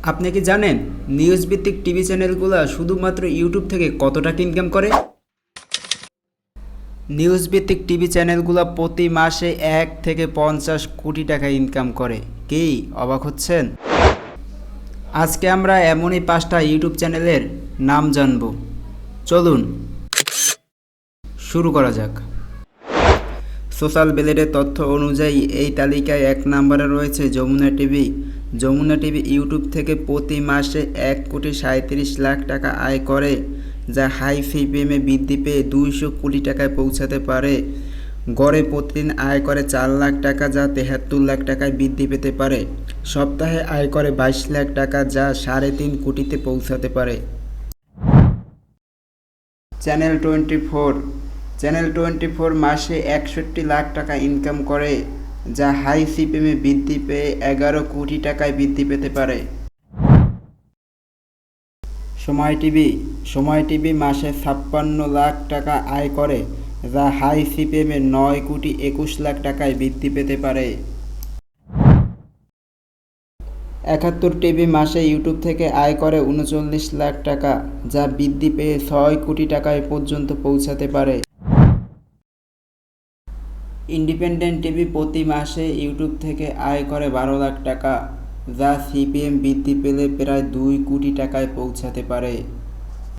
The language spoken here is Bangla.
আপনি কি জানেন নিউজ ভিত্তিক টিভি চ্যানেলগুলো শুধুমাত্র ইউটিউব থেকে কত টাকা ইনকাম করে? নিউজ ভিত্তিক টিভি চ্যানেলগুলো প্রতি মাসে 1 থেকে 50 কোটি টাকা ইনকাম করে। কি অবাক হচ্ছেন? আজকে আমরা এমনই 5টা ইউটিউব চ্যানেলের নাম জানব। চলুন শুরু করা যাক। সোশ্যাল ব্লেডের তথ্য অনুযায়ী এই তালিকায় 1 নম্বরে রয়েছে Jamuna TV. Jamuna TV YouTube থেকে প্রতি মাসে 1,37,00,000 টাকা আয় করে, যা হাই সিপিএমে বৃদ্ধি পেয়ে 200 কোটি টাকায় পৌঁছাতে পারে। গড়ে প্রতিদিন আয় করে 4 লাখ টাকা, যা 73 লাখ টাকায় বৃদ্ধি পেতে পারে। সপ্তাহে আয় করে 22 লাখ টাকা, যা 3.5 কোটিতে পৌঁছাতে পারে। চ্যানেল 24 মাসে 61 লাখ টাকা ইনকাম করে, যা হাই সিপিএমে বৃদ্ধি পেয়ে 11 কোটি টাকায় বৃদ্ধি পেতে পারে। সময় টিভি মাসে 56 লাখ টাকা আয় করে, যা হাই সিপিএমে 9 কোটি 21 লাখ টাকায় বৃদ্ধি পেতে পারে। 71 টিভি মাসে ইউটিউব থেকে আয় করে 39 লাখ টাকা, যা বৃদ্ধি পেয়ে 6 কোটি টাকায় পর্যন্ত পৌঁছাতে পারে। ইন্ডিপেন্ডেন্ট টিভি প্রতি মাসে ইউটিউব থেকে আয় করে 12 লাখ টাকা, যা সিপিএম বৃদ্ধি পেলে প্রায় 2 কোটি টাকায় পৌঁছাতে পারে।